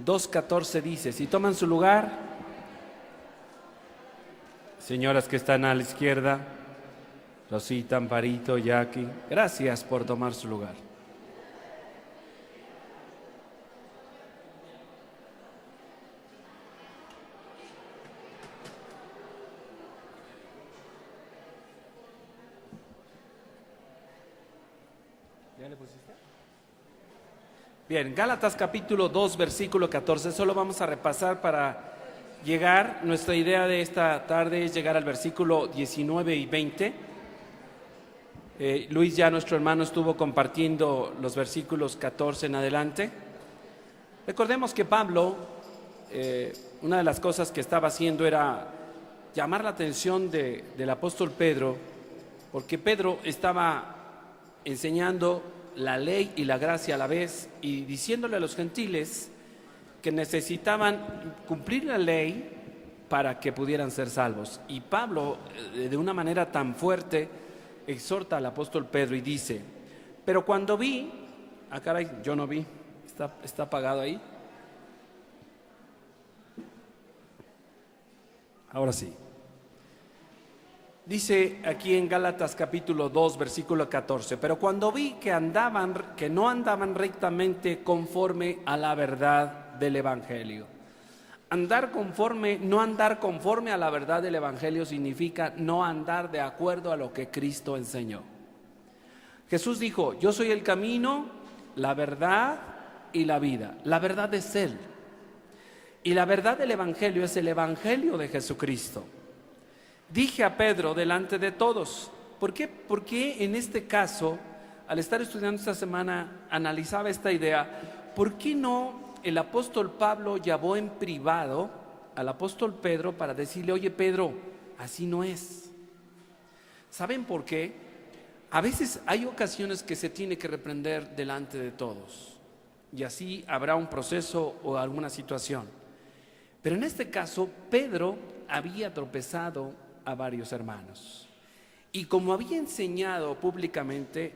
2:14 dice, si toman su lugar, señoras que están a la izquierda, Rosita, Amparito, Jackie, gracias por tomar su lugar. ¿Ya le pusiste? Bien, Gálatas capítulo 2, versículo 14, solo vamos a repasar para llegar, nuestra idea de esta tarde es llegar al versículo 19 y 20. Luis ya, nuestro hermano, estuvo compartiendo los versículos 14 en adelante. Recordemos que Pablo, una de las cosas que estaba haciendo era llamar la atención del apóstol Pedro, porque Pedro estaba enseñando la ley y la gracia a la vez y diciéndole a los gentiles que necesitaban cumplir la ley para que pudieran ser salvos. Y Pablo, de una manera tan fuerte, exhorta al apóstol Pedro y dice, pero cuando vi, caray, yo no vi, está apagado ahí. Ahora sí. Dice aquí en Gálatas capítulo 2, versículo 14, pero cuando vi que no andaban rectamente conforme a la verdad del Evangelio. No andar conforme a la verdad del Evangelio significa no andar de acuerdo a lo que Cristo enseñó. Jesús dijo, yo soy el camino, la verdad y la vida. La verdad es Él. Y la verdad del Evangelio es el Evangelio de Jesucristo. Dije a Pedro delante de todos, ¿por qué en este caso, al estar estudiando esta semana, analizaba esta idea? ¿Por qué no el apóstol Pablo llamó en privado al apóstol Pedro para decirle, oye Pedro, así no es? ¿Saben por qué? A veces hay ocasiones que se tiene que reprender delante de todos y así habrá un proceso o alguna situación. Pero en este caso, Pedro había tropezado a varios hermanos. Y como había enseñado públicamente,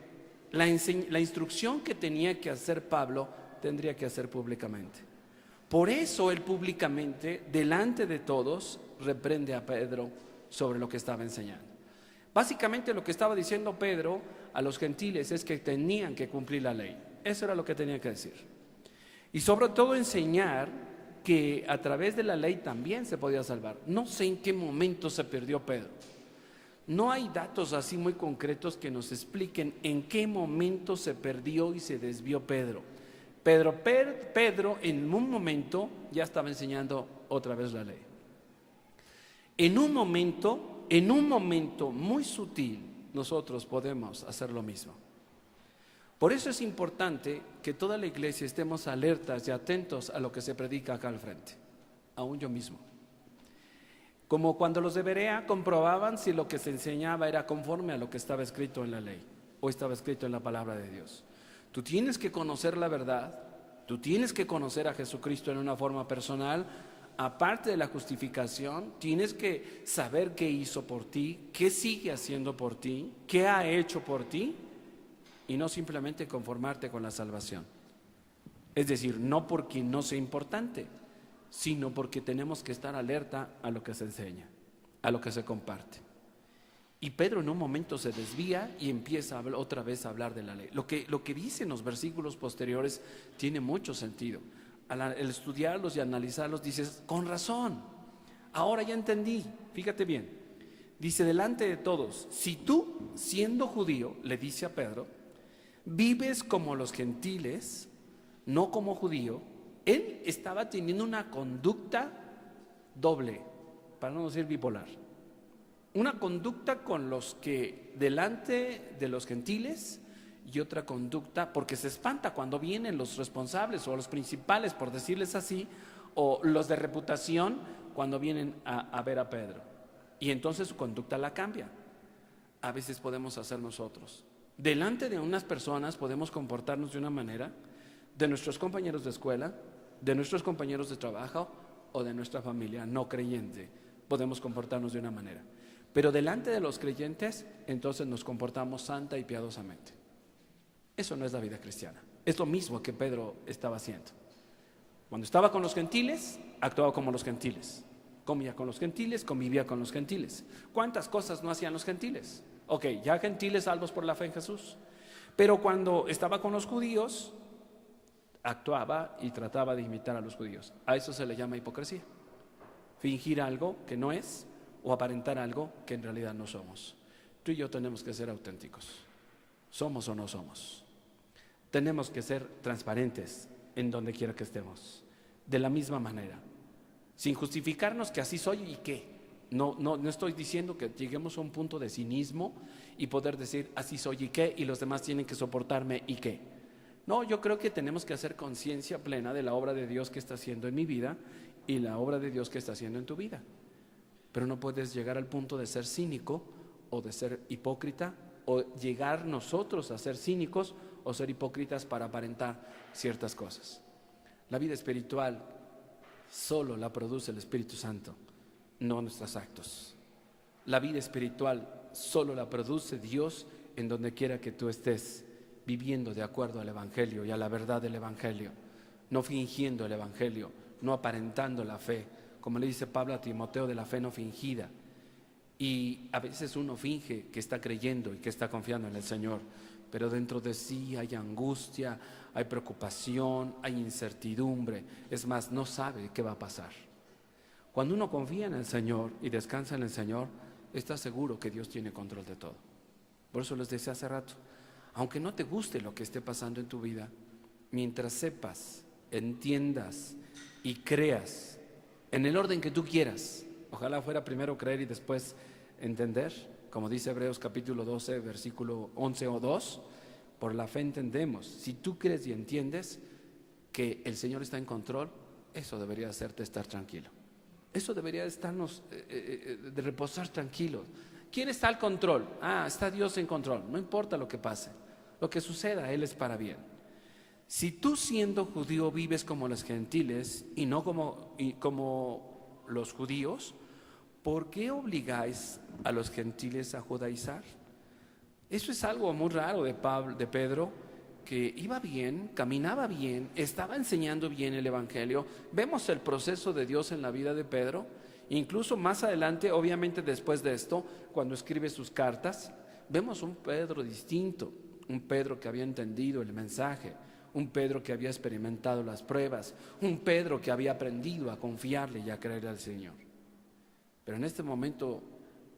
la instrucción que tenía que hacer Pablo, tendría que hacer públicamente. Por eso él públicamente, delante de todos, reprende a Pedro sobre lo que estaba enseñando. Básicamente lo que estaba diciendo Pedro a los gentiles es que tenían que cumplir la ley. Eso era lo que tenía que decir. Y sobre todo enseñar que a través de la ley también se podía salvar. No sé en qué momento se perdió Pedro. No hay datos así muy concretos que nos expliquen en qué momento se perdió y se desvió Pedro. Pedro en un momento ya estaba enseñando otra vez la ley. En un momento muy sutil, nosotros podemos hacer lo mismo. Por eso es importante que toda la iglesia estemos alertas y atentos a lo que se predica acá al frente, aún yo mismo. Como cuando los de Berea comprobaban si lo que se enseñaba era conforme a lo que estaba escrito en la ley o estaba escrito en la palabra de Dios. Tú tienes que conocer la verdad, tú tienes que conocer a Jesucristo en una forma personal. Aparte de la justificación, tienes que saber qué hizo por ti, qué sigue haciendo por ti, qué ha hecho por ti. Y no simplemente conformarte con la salvación. Es decir, no porque no sea importante, sino porque tenemos que estar alerta a lo que se enseña, a lo que se comparte. Y Pedro en un momento se desvía y empieza otra vez a hablar de la ley. Lo que dicen los versículos posteriores tiene mucho sentido. Al estudiarlos y analizarlos dices, con razón, ahora ya entendí, fíjate bien. Dice delante de todos, si tú siendo judío, le dice a Pedro, vives como los gentiles, no como judío. Él estaba teniendo una conducta doble, para no decir bipolar. Una conducta con los que delante de los gentiles y otra conducta, porque se espanta cuando vienen los responsables o los principales, por decirles así, o los de reputación cuando vienen a ver a Pedro. Y entonces su conducta la cambia. A veces podemos hacer nosotros. Delante de unas personas podemos comportarnos de una manera, de nuestros compañeros de escuela, de nuestros compañeros de trabajo o de nuestra familia no creyente, podemos comportarnos de una manera. Pero delante de los creyentes, entonces nos comportamos santa y piadosamente. Eso no es la vida cristiana. Es lo mismo que Pedro estaba haciendo. Cuando estaba con los gentiles, actuaba como los gentiles. Comía con los gentiles, convivía con los gentiles. ¿Cuántas cosas no hacían los gentiles? Ok, ya gentiles salvos por la fe en Jesús. Pero cuando estaba con los judíos, actuaba y trataba de imitar a los judíos. A eso se le llama hipocresía. Fingir algo que no es o aparentar algo que en realidad no somos. Tú y yo tenemos que ser auténticos. ¿Somos o no somos? Tenemos que ser transparentes en donde quiera que estemos. De la misma manera. Sin justificarnos que así soy y qué. No estoy diciendo que lleguemos a un punto de cinismo y poder decir así soy y qué, y los demás tienen que soportarme y qué. No, yo creo que tenemos que hacer conciencia plena de la obra de Dios que está haciendo en mi vida y la obra de Dios que está haciendo en tu vida. Pero no puedes llegar al punto de ser cínico o de ser hipócrita, o llegar nosotros a ser cínicos o ser hipócritas para aparentar ciertas cosas. La vida espiritual solo la produce el Espíritu Santo, no nuestros actos. La vida espiritual solo la produce Dios en donde quiera que tú estés, viviendo de acuerdo al Evangelio y a la verdad del Evangelio, no fingiendo el Evangelio, no aparentando la fe, como le dice Pablo a Timoteo, de la fe no fingida. Y a veces uno finge que está creyendo y que está confiando en el Señor, pero dentro de sí hay angustia, hay preocupación, hay incertidumbre. Es más, no sabe qué va a pasar. Cuando uno confía en el Señor y descansa en el Señor, está seguro que Dios tiene control de todo. Por eso les decía hace rato, aunque no te guste lo que esté pasando en tu vida, mientras sepas, entiendas y creas en el orden que tú quieras, ojalá fuera primero creer y después entender, como dice Hebreos capítulo 12, versículo 11 o 2, por la fe entendemos. Si tú crees y entiendes que el Señor está en control, eso debería hacerte estar tranquilo. Eso debería estarnos de reposar tranquilos. ¿Quién está al control? Está Dios en control. No importa lo que pase, lo que suceda, Él es para bien. Si tú siendo judío vives como los gentiles y no como los judíos, ¿por qué obligáis a los gentiles a judaizar? Eso es algo muy raro de Pedro, que iba bien, caminaba bien, estaba enseñando bien el Evangelio. Vemos el proceso de Dios en la vida de Pedro, incluso más adelante, obviamente después de esto, cuando escribe sus cartas, vemos un Pedro distinto, un Pedro que había entendido el mensaje, un Pedro que había experimentado las pruebas, un Pedro que había aprendido a confiarle y a creer al Señor. Pero en este momento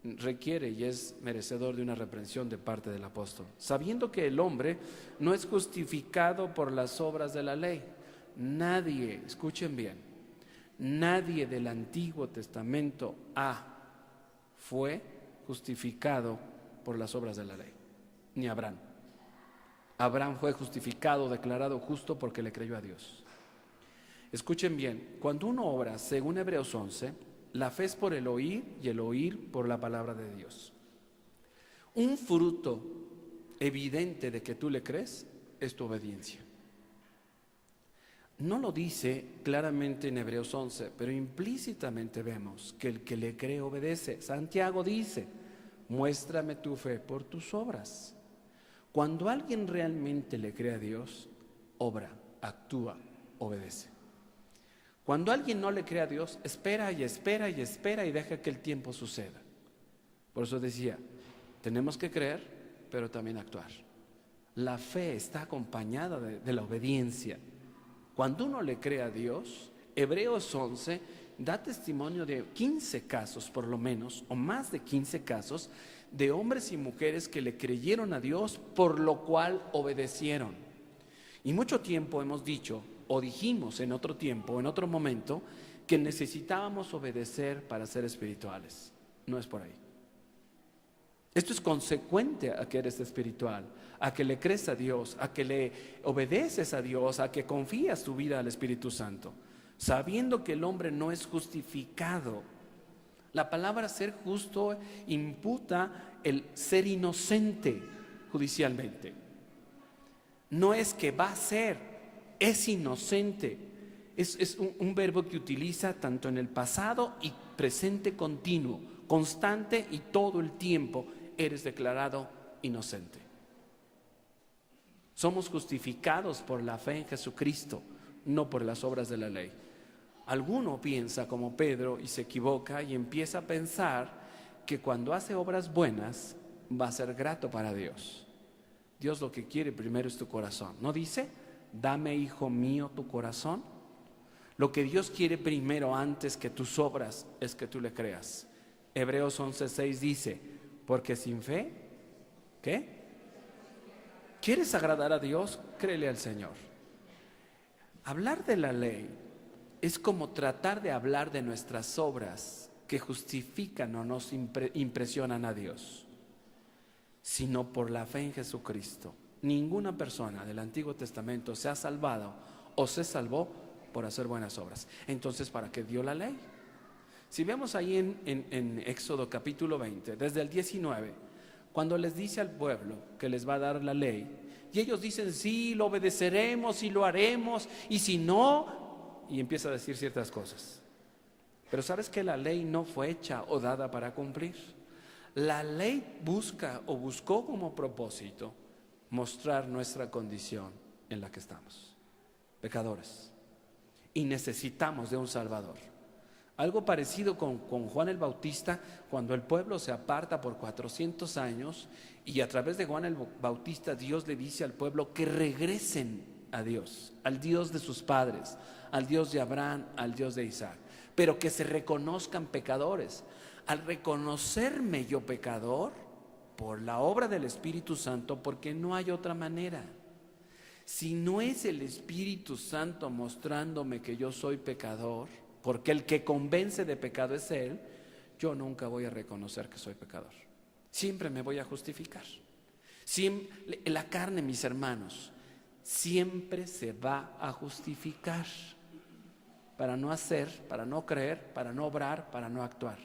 requiere y es merecedor de una reprensión de parte del apóstol, sabiendo que el hombre no es justificado por las obras de la ley. Nadie, escuchen bien, nadie del Antiguo Testamento fue justificado por las obras de la ley, ni Abraham. Abraham fue justificado, declarado justo porque le creyó a Dios. Escuchen bien, cuando uno obra según Hebreos 11, la fe es por el oír y el oír por la palabra de Dios. Un fruto evidente de que tú le crees es tu obediencia. No lo dice claramente en Hebreos 11, pero implícitamente vemos que el que le cree obedece. Santiago dice, muéstrame tu fe por tus obras. Cuando alguien realmente le cree a Dios, obra, actúa, obedece. Cuando alguien no le cree a Dios, espera y espera y espera y deja que el tiempo suceda. Por eso decía, tenemos que creer, pero también actuar. La fe está acompañada de la obediencia. Cuando uno le cree a Dios, Hebreos 11 da testimonio de 15 casos por lo menos, o más de 15 casos, de hombres y mujeres que le creyeron a Dios, por lo cual obedecieron. Y mucho tiempo hemos dicho, o dijimos en otro tiempo, en otro momento, que necesitábamos obedecer para ser espirituales. No es por ahí. Esto es consecuente a que eres espiritual, a que le crees a Dios, a que le obedeces a Dios, a que confías tu vida al Espíritu Santo, sabiendo que el hombre no es justificado. La palabra ser justo imputa el ser inocente judicialmente. No es que va a ser, es inocente. Es un verbo que utiliza tanto en el pasado y presente continuo, constante, y todo el tiempo eres declarado inocente. Somos justificados por la fe en Jesucristo, no por las obras de la ley. Alguno piensa como Pedro y se equivoca y empieza a pensar que cuando hace obras buenas va a ser grato para Dios. Dios lo que quiere primero es tu corazón. ¿No dice? Dame, hijo mío, tu corazón. Lo que Dios quiere primero antes que tus obras es que tú le creas. Hebreos 11:6 dice, porque sin fe, ¿qué? ¿Quieres agradar a Dios? Créele al Señor. Hablar de la ley es como tratar de hablar de nuestras obras que justifican o nos impresionan a Dios, sino por la fe en Jesucristo. Ninguna persona del Antiguo Testamento se ha salvado o se salvó por hacer buenas obras. Entonces, ¿para qué dio la ley? Si vemos ahí en Éxodo capítulo 20, desde el 19, cuando les dice al pueblo que les va a dar la ley, y ellos dicen, sí, lo obedeceremos y lo haremos, y si no, y empieza a decir ciertas cosas. Pero ¿sabes que la ley no fue hecha o dada para cumplir? La ley buscó como propósito mostrar nuestra condición en la que estamos, pecadores, y necesitamos de un Salvador. Algo parecido con Juan el Bautista, cuando el pueblo se aparta por 400 años y a través de Juan el Bautista Dios le dice al pueblo que regresen a Dios, al Dios de sus padres, al Dios de Abraham, al Dios de Isaac, pero que se reconozcan pecadores. Al reconocerme yo pecador, por la obra del Espíritu Santo, porque no hay otra manera. Si no es el Espíritu Santo mostrándome que yo soy pecador, porque el que convence de pecado es Él, yo nunca voy a reconocer que soy pecador. Siempre me voy a justificar. Siempre, la carne, mis hermanos, siempre se va a justificar para no hacer, para no creer, para no obrar, para no actuar.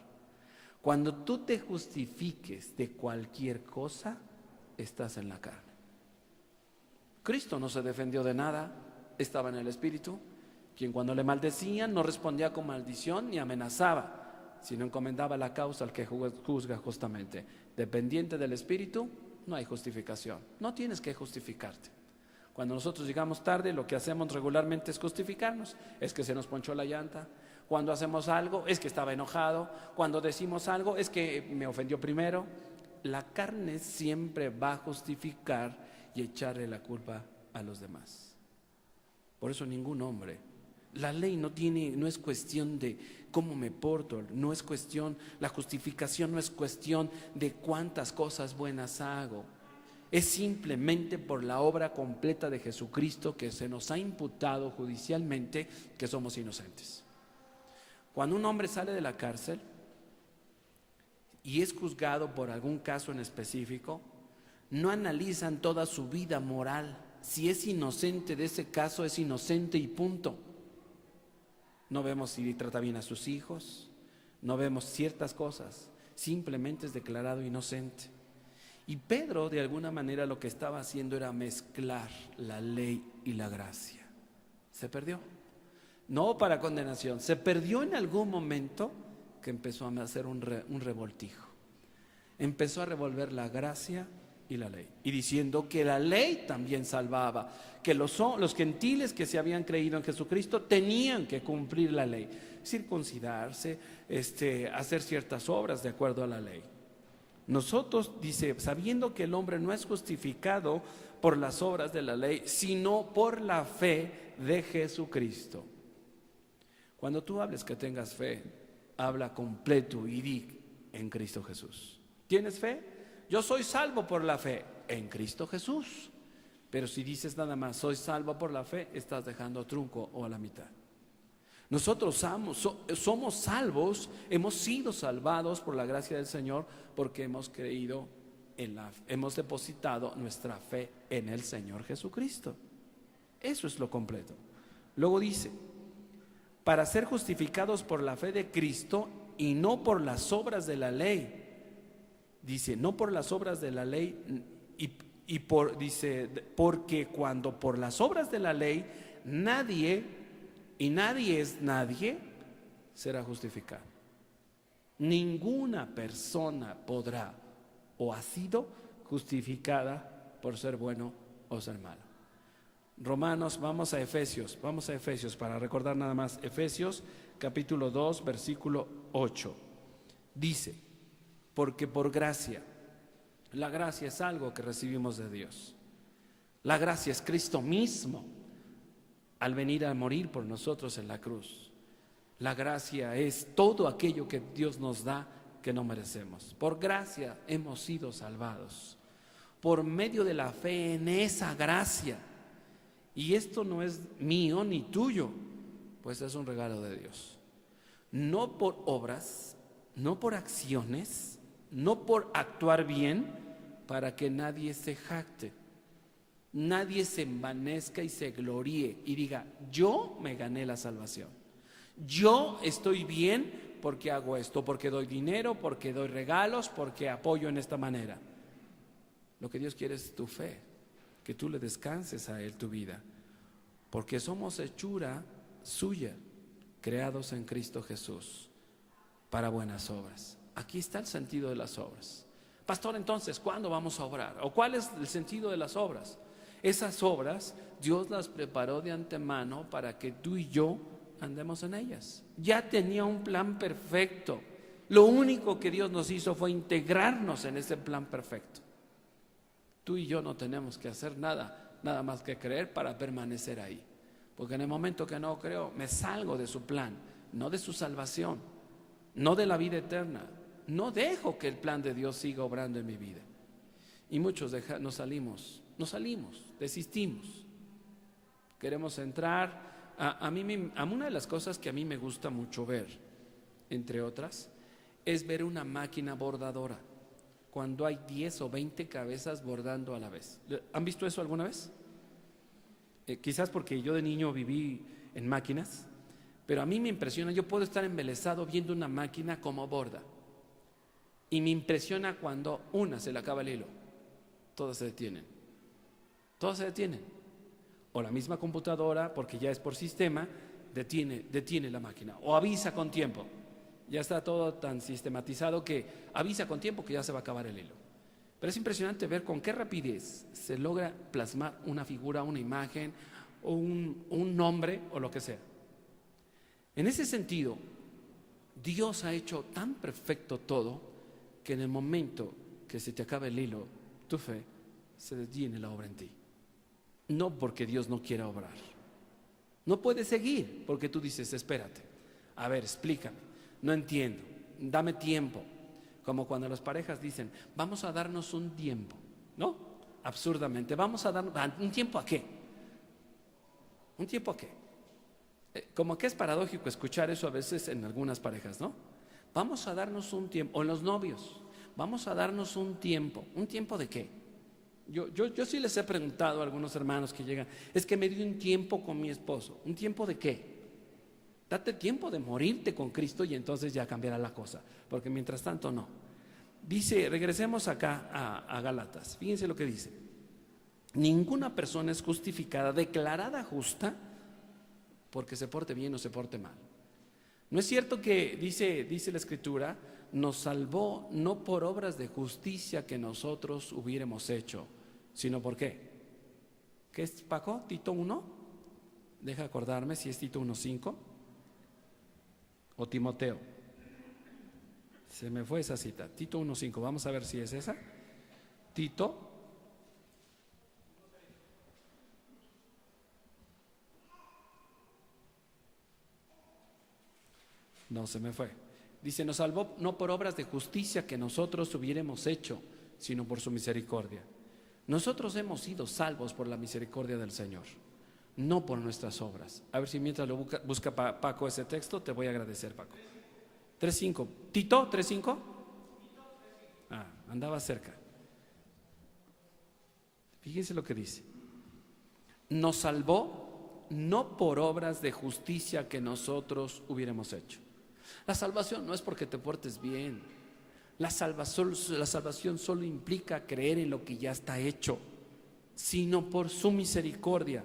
Cuando tú te justifiques de cualquier cosa, estás en la carne. Cristo no se defendió de nada, estaba en el Espíritu, quien cuando le maldecían no respondía con maldición ni amenazaba, sino encomendaba la causa al que juzga justamente. Dependiente del Espíritu, no hay justificación, no tienes que justificarte. Cuando nosotros llegamos tarde, lo que hacemos regularmente es justificarnos. Es que se nos ponchó la llanta. Cuando hacemos algo, es que estaba enojado. Cuando decimos algo, es que me ofendió primero. La carne siempre va a justificar y echarle la culpa a los demás. Por eso ningún hombre. La ley no es cuestión de cómo me porto, no es cuestión, la justificación no es cuestión de cuántas cosas buenas hago. Es simplemente por la obra completa de Jesucristo que se nos ha imputado judicialmente que somos inocentes. Cuando un hombre sale de la cárcel y es juzgado por algún caso en específico, no analizan toda su vida moral. Si es inocente de ese caso, es inocente y punto. No vemos si trata bien a sus hijos, no vemos ciertas cosas, simplemente es declarado inocente. Y Pedro, de alguna manera, lo que estaba haciendo era mezclar la ley y la gracia. Se perdió. No para condenación, se perdió en algún momento que empezó a hacer un revoltijo. Empezó a revolver la gracia y la ley, y diciendo que la ley también salvaba, que los gentiles que se habían creído en Jesucristo tenían que cumplir la ley, circuncidarse, hacer ciertas obras de acuerdo a la ley. Nosotros, dice, sabiendo que el hombre no es justificado por las obras de la ley, sino por la fe de Jesucristo. Cuando tú hables que tengas fe, habla completo y di en Cristo Jesús. ¿Tienes fe? Yo soy salvo por la fe en Cristo Jesús. Pero si dices nada más, soy salvo por la fe, estás dejando trunco o a la mitad. Nosotros somos salvos, hemos sido salvados por la gracia del Señor porque hemos creído hemos depositado nuestra fe en el Señor Jesucristo. Eso es lo completo. Luego dice, para ser justificados por la fe de Cristo y no por las obras de la ley. Dice, no por las obras de la ley dice, porque cuando por las obras de la ley nadie es nadie, será justificado. Ninguna persona podrá o ha sido justificada por ser bueno o ser malo. Romanos, vamos a Efesios para recordar nada más. Efesios capítulo 2, versículo 8. Dice, porque por gracia, la gracia es algo que recibimos de Dios. La gracia es Cristo mismo al venir a morir por nosotros en la cruz. La gracia es todo aquello que Dios nos da que no merecemos. Por gracia hemos sido salvados, por medio de la fe en esa gracia. Y esto no es mío ni tuyo, pues es un regalo de Dios. No por obras, no por acciones, no por actuar bien, para que nadie se jacte, nadie se envanezca y se gloríe y diga, yo me gané la salvación, yo estoy bien porque hago esto, porque doy dinero, porque doy regalos, porque apoyo en esta manera. Lo que Dios quiere es tu fe, que tú le descanses a Él tu vida, porque somos hechura suya, creados en Cristo Jesús para buenas obras. Aquí está el sentido de las obras. Pastor, entonces, ¿cuándo vamos a obrar? ¿O cuál es el sentido de las obras? Esas obras Dios las preparó de antemano para que tú y yo andemos en ellas. Ya tenía un plan perfecto. Lo único que Dios nos hizo fue integrarnos en ese plan perfecto. Tú y yo no tenemos que hacer nada más que creer para permanecer ahí. Porque en el momento que no creo, me salgo de su plan, no de su salvación, no de la vida eterna. No dejo que el plan de Dios siga obrando en mi vida. Y muchos nos salimos, desistimos. Queremos entrar. A una de las cosas que a mí me gusta mucho ver, entre otras, es ver una máquina bordadora. Cuando hay 10 o 20 cabezas bordando a la vez. ¿Han visto eso alguna vez? Quizás porque yo de niño viví en máquinas, pero a mí me impresiona, yo puedo estar embelesado viendo una máquina como borda. Y me impresiona cuando una se le acaba el hilo. Todas se detienen. O la misma computadora, porque ya es por sistema, detiene la máquina. O avisa con tiempo. Ya está todo tan sistematizado que avisa con tiempo que ya se va a acabar el hilo. Pero es impresionante ver con qué rapidez se logra plasmar una figura, una imagen, o un nombre o lo que sea. En ese sentido, Dios ha hecho tan perfecto todo que en el momento que se te acaba el hilo, tu fe, se detiene la obra en ti. No porque Dios no quiera obrar. No puedes seguir porque tú dices, espérate, a ver, explícame, no entiendo, dame tiempo. Como cuando las parejas dicen, vamos a darnos un tiempo, ¿no? Absurdamente, vamos a darnos un tiempo. ¿A qué? ¿Un tiempo a qué? Como que es paradójico escuchar eso a veces en algunas parejas, ¿no? Vamos a darnos un tiempo, o en los novios, vamos a darnos un tiempo. ¿Un tiempo de qué? Yo sí les he preguntado a algunos hermanos que llegan, es que me di un tiempo con mi esposo. ¿Un tiempo de qué? Date tiempo de morirte con Cristo y entonces ya cambiará la cosa, porque mientras tanto no. Dice, regresemos acá a Gálatas, fíjense lo que dice. Ninguna persona es justificada, declarada justa, porque se porte bien o se porte mal. No es cierto que, dice la Escritura, nos salvó no por obras de justicia que nosotros hubiéramos hecho, sino por qué. ¿Qué es, Paco? ¿Tito 1? Deja acordarme si es Tito 1:5 o Timoteo. Se me fue esa cita. Tito 1:5, vamos a ver si es esa. Tito. No, se me fue. Dice, nos salvó no por obras de justicia que nosotros hubiéramos hecho, sino por su misericordia. Nosotros hemos sido salvos por la misericordia del Señor, no por nuestras obras. A ver si mientras lo busca Paco ese texto, te voy a agradecer, Paco. 3:5. ¿Tito 3:5? Andaba cerca. Fíjense lo que dice. Nos salvó no por obras de justicia que nosotros hubiéramos hecho. La salvación no es porque te portes bien. La salvación solo implica creer en lo que ya está hecho, sino por su misericordia,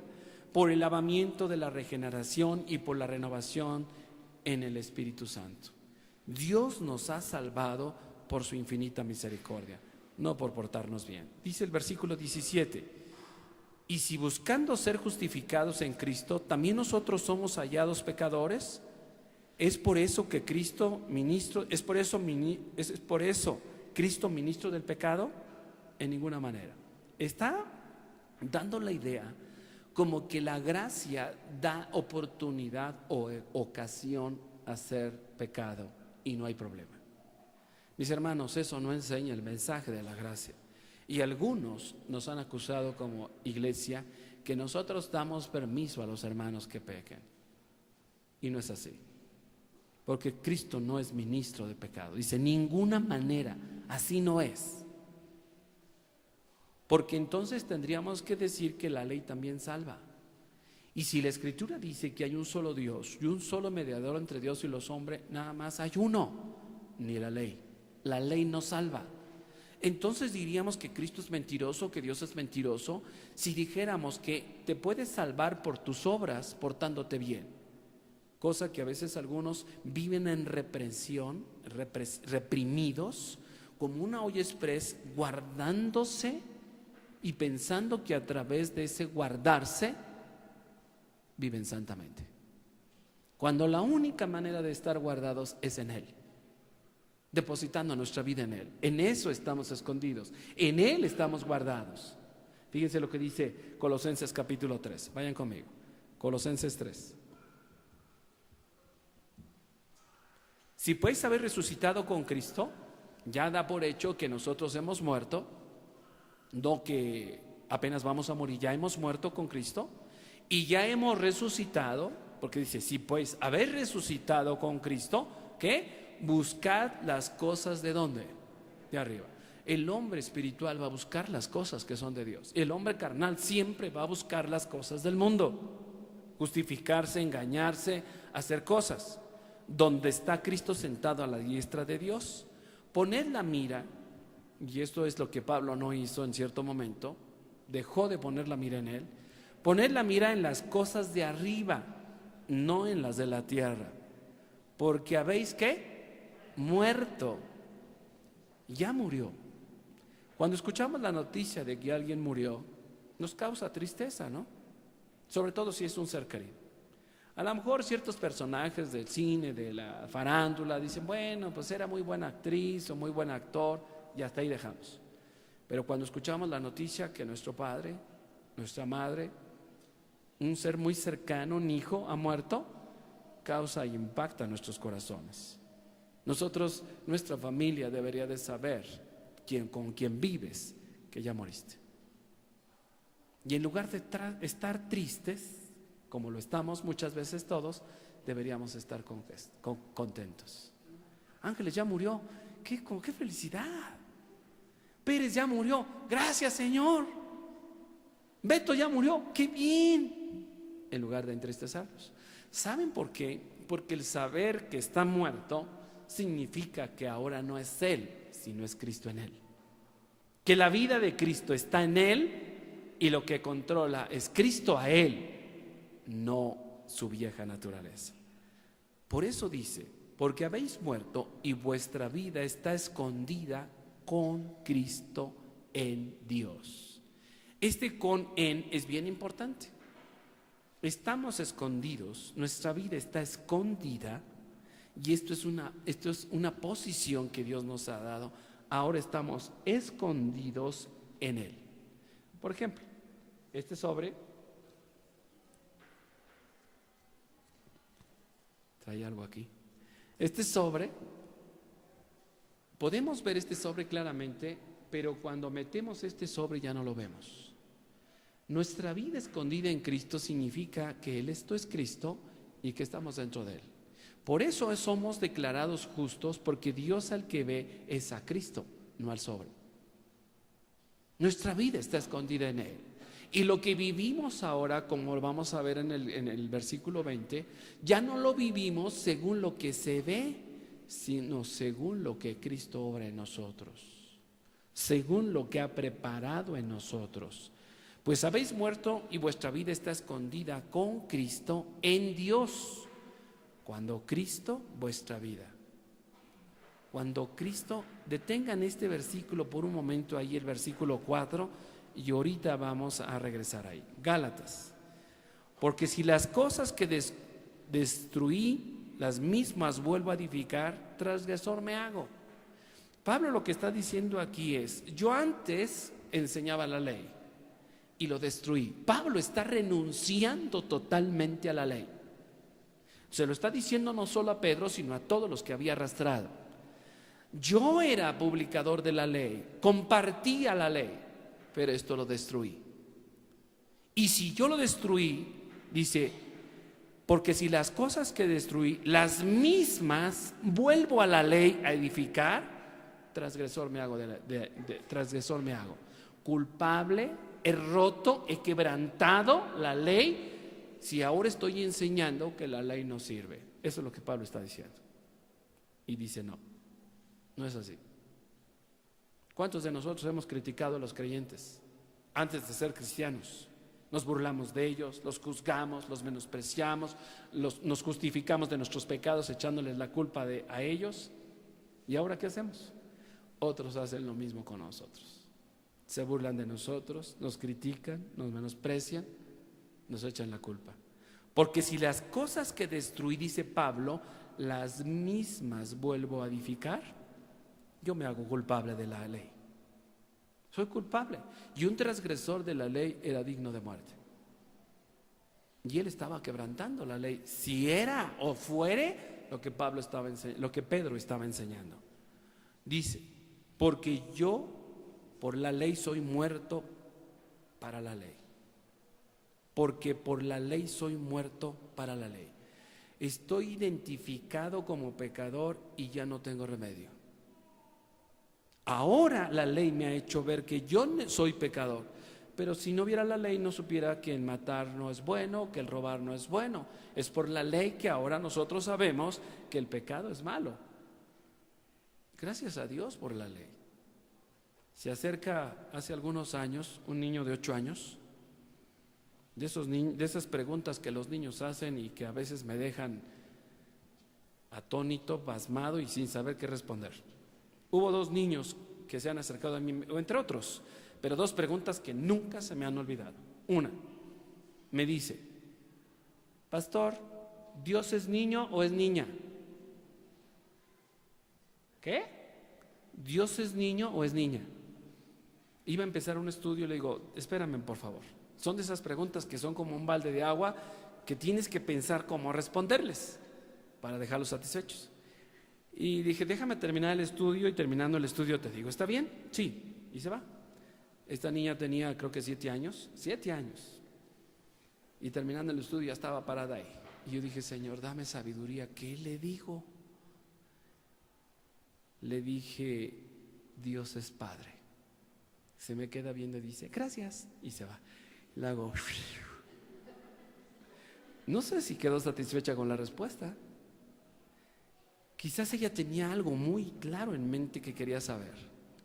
por el lavamiento de la regeneración y por la renovación en el Espíritu Santo. Dios nos ha salvado por su infinita misericordia, no por portarnos bien. Dice el versículo 17, Y si buscando ser justificados en Cristo, también nosotros somos hallados pecadores, ¿es por eso que Cristo ministro, es por eso Cristo ministro del pecado? En ninguna manera. Está dando la idea como que la gracia da oportunidad o ocasión a hacer pecado y no hay problema. Mis hermanos, eso no enseña el mensaje de la gracia. Y algunos nos han acusado como iglesia que nosotros damos permiso a los hermanos que pequen. Y no es así. Porque Cristo no es ministro de pecado. Dice, ninguna manera, así no es. Porque entonces tendríamos que decir que la ley también salva. Y si la Escritura dice que hay un solo Dios y un solo mediador entre Dios y los hombres, nada más hay uno, ni la ley. La ley no salva. Entonces diríamos que Cristo es mentiroso, que Dios es mentiroso, si dijéramos que te puedes salvar por tus obras portándote bien. Cosa que a veces algunos viven en reprensión, reprimidos, como una olla express, guardándose y pensando que a través de ese guardarse viven santamente. Cuando la única manera de estar guardados es en Él, depositando nuestra vida en Él. En eso estamos escondidos, en Él estamos guardados. Fíjense lo que dice Colosenses capítulo 3. Vayan conmigo, Colosenses 3. Si pues habéis resucitado con Cristo, ya da por hecho que nosotros hemos muerto, no que apenas vamos a morir, ya hemos muerto con Cristo y ya hemos resucitado, porque dice, si pues habéis resucitado con Cristo, ¿qué? Buscad las cosas ¿de dónde? De arriba. El hombre espiritual va a buscar las cosas que son de Dios. El hombre carnal siempre va a buscar las cosas del mundo, justificarse, engañarse, hacer cosas. Donde está Cristo sentado a la diestra de Dios, poned la mira, y esto es lo que Pablo no hizo en cierto momento, dejó de poner la mira en Él, poned la mira en las cosas de arriba, no en las de la tierra, porque habéis ¿qué? Muerto. Ya murió. Cuando escuchamos la noticia de que alguien murió, nos causa tristeza, ¿no? Sobre todo si es un ser querido. A lo mejor ciertos personajes del cine, de la farándula, dicen, bueno, pues era muy buena actriz o muy buen actor, y hasta ahí dejamos. Pero cuando escuchamos la noticia que nuestro padre, nuestra madre, un ser muy cercano, un hijo, ha muerto, causa e impacta nuestros corazones. Nosotros, nuestra familia debería de saber con quién vives, que ya moriste. Y en lugar de estar tristes, como lo estamos muchas veces todos, deberíamos estar contentos. Ángeles ya murió, qué felicidad. Pérez ya murió, gracias Señor. Beto ya murió, qué bien. En lugar de entristecernos. ¿Saben por qué? Porque el saber que está muerto significa que ahora no es Él, sino es Cristo en Él. Que la vida de Cristo está en Él y lo que controla es Cristo a Él, no su vieja naturaleza. Por eso dice, porque habéis muerto y vuestra vida está escondida con Cristo en Dios. Este con en es bien importante. Estamos escondidos, nuestra vida está escondida y esto es una posición que Dios nos ha dado. Ahora estamos escondidos en Él. Por ejemplo, este sobre trae algo aquí. Este sobre, podemos ver este sobre claramente, pero cuando metemos este sobre ya no lo vemos. Nuestra vida escondida en Cristo significa que esto es Cristo y que estamos dentro de Él. Por eso somos declarados justos, porque Dios al que ve es a Cristo, no al sobre. Nuestra vida está escondida en Él. Y lo que vivimos ahora, como vamos a ver en el versículo 20, ya no lo vivimos según lo que se ve, sino según lo que Cristo obra en nosotros, según lo que ha preparado en nosotros. Pues habéis muerto y vuestra vida está escondida con Cristo en Dios. Cuando Cristo, vuestra vida. Cuando Cristo, detengan este versículo por un momento ahí, el versículo 4, y ahorita vamos a regresar ahí. Gálatas. Porque si las cosas que destruí, las mismas vuelvo a edificar, transgresor me hago. Pablo lo que está diciendo aquí es, yo antes enseñaba la ley y lo destruí. Pablo está renunciando totalmente a la ley. Se lo está diciendo no solo a Pedro, sino a todos los que había arrastrado. Yo era publicador de la ley, compartía la ley, pero esto lo destruí. Y si yo lo destruí, dice, porque si las cosas que destruí, las mismas, vuelvo a la ley a edificar, transgresor me hago, transgresor me hago. Culpable, he roto, he quebrantado la ley, si ahora estoy enseñando que la ley no sirve. Eso es lo que Pablo está diciendo. Y dice, no, no es así. ¿Cuántos de nosotros hemos criticado a los creyentes antes de ser cristianos? Nos burlamos de ellos, los juzgamos, los menospreciamos, nos justificamos de nuestros pecados echándoles la culpa a ellos. ¿Y ahora qué hacemos? Otros hacen lo mismo con nosotros. Se burlan de nosotros, nos critican, nos menosprecian, nos echan la culpa. Porque si las cosas que destruí, dice Pablo, las mismas vuelvo a edificar, yo me hago culpable de la ley. Soy culpable. Y un transgresor de la ley era digno de muerte. Y él estaba quebrantando la ley. Si era o fuere lo que Pedro estaba enseñando. Dice, porque yo por la ley soy muerto para la ley. Porque por la ley soy muerto para la ley. Estoy identificado como pecador y ya no tengo remedio. Ahora la ley me ha hecho ver que yo soy pecador, pero si no hubiera la ley no supiera que el matar no es bueno, que el robar no es bueno. Es por la ley que ahora nosotros sabemos que el pecado es malo. Gracias a Dios por la ley. Se acerca hace algunos años un niño de 8 años, de esas preguntas que los niños hacen y que a veces me dejan atónito, pasmado y sin saber qué responder. Hubo 2 niños que se han acercado a mí, entre otros, pero 2 preguntas que nunca se me han olvidado. Una, me dice, pastor, ¿Dios es niño o es niña? ¿Qué? ¿Dios es niño o es niña? Iba a empezar un estudio y le digo, espérame por favor. Son de esas preguntas que son como un balde de agua que tienes que pensar cómo responderles para dejarlos satisfechos. Y dije, déjame terminar el estudio y terminando el estudio te digo, ¿está bien? Sí, y se va. Esta niña tenía creo que 7 años, 7 años. Y terminando el estudio ya estaba parada ahí. Y yo dije, Señor, dame sabiduría. ¿Qué le digo? Le dije, Dios es Padre. Se me queda viendo y dice, gracias. Y se va. Le hago, no sé si quedó satisfecha con la respuesta. Quizás ella tenía algo muy claro en mente que quería saber.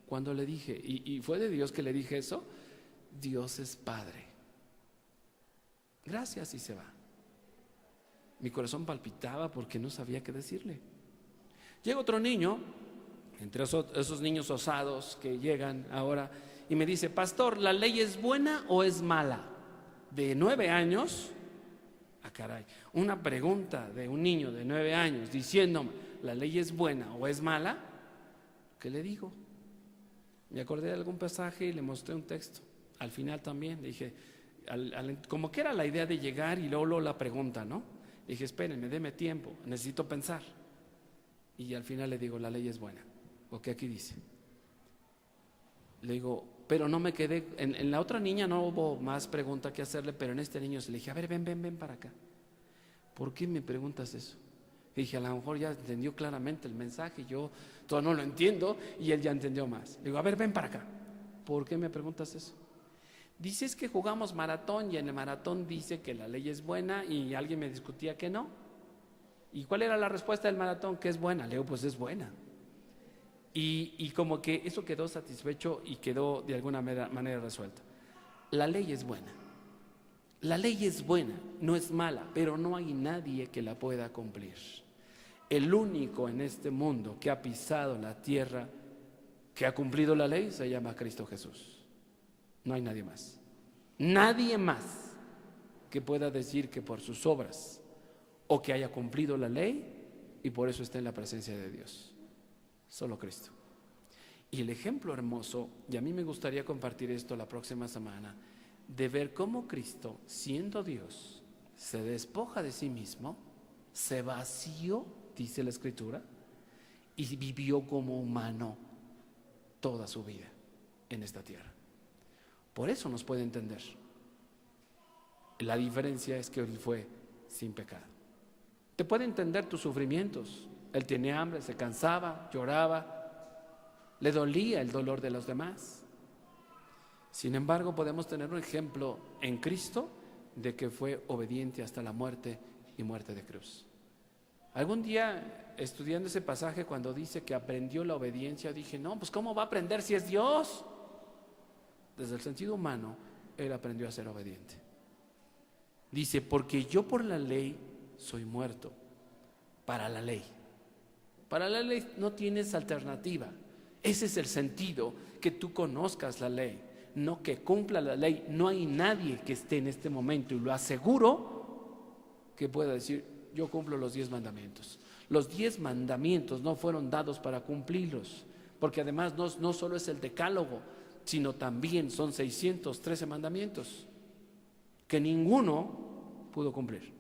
Cuando le dije, y fue de Dios que le dije eso, Dios es Padre. Gracias, y se va. Mi corazón palpitaba porque no sabía qué decirle. Llega otro niño, entre esos niños osados que llegan ahora, y me dice, pastor, ¿la ley es buena o es mala? De 9 años, caray, una pregunta de un niño de 9 años diciéndome, ¿la ley es buena o es mala? ¿Qué le digo? Me acordé de algún pasaje y le mostré un texto. Al final también dije, como que era la idea de llegar y luego la pregunta, ¿no? Dije, espérenme, déme tiempo, necesito pensar. Y al final le digo, la ley es buena, porque aquí dice. Le digo, pero no me quedé, en la otra niña no hubo más pregunta que hacerle, pero en este niño se le dije, a ver, ven para acá. ¿Por qué me preguntas eso? Y dije, a lo mejor ya entendió claramente el mensaje, yo todavía no lo entiendo y él ya entendió más. Le digo, a ver, ven para acá. ¿Por qué me preguntas eso? Dices que jugamos maratón y en el maratón dice que la ley es buena y alguien me discutía que no. ¿Y cuál era la respuesta del maratón? Que es buena. Le digo, pues es buena. Y como que eso quedó satisfecho y quedó de alguna manera resuelto. La ley es buena. La ley es buena, no es mala, pero no hay nadie que la pueda cumplir. El único en este mundo que ha pisado la tierra, que ha cumplido la ley, se llama Cristo Jesús. No hay nadie más. Nadie más que pueda decir que por sus obras o que haya cumplido la ley y por eso está en la presencia de Dios. Solo Cristo. Y el ejemplo hermoso, y a mí me gustaría compartir esto la próxima semana, de ver cómo Cristo, siendo Dios, se despoja de sí mismo, se vació, dice la Escritura, y vivió como humano toda su vida en esta tierra. Por eso nos puede entender. La diferencia es que Él fue sin pecado. Te puede entender tus sufrimientos. Él tenía hambre, se cansaba, lloraba, le dolía el dolor de los demás. Sin embargo, podemos tener un ejemplo en Cristo de que fue obediente hasta la muerte y muerte de cruz. Algún día, estudiando ese pasaje, cuando dice que aprendió la obediencia, dije, no, pues ¿cómo va a aprender si es Dios? Desde el sentido humano, Él aprendió a ser obediente. Dice, porque yo por la ley soy muerto, para la ley. Para la ley no tienes alternativa. Ese es el sentido, que tú conozcas la ley, no que cumpla la ley. No hay nadie que esté en este momento, y lo aseguro, que pueda decir, yo cumplo los 10 mandamientos. Los 10 mandamientos no fueron dados para cumplirlos, porque además no solo es el decálogo, sino también son 613 mandamientos que ninguno pudo cumplir.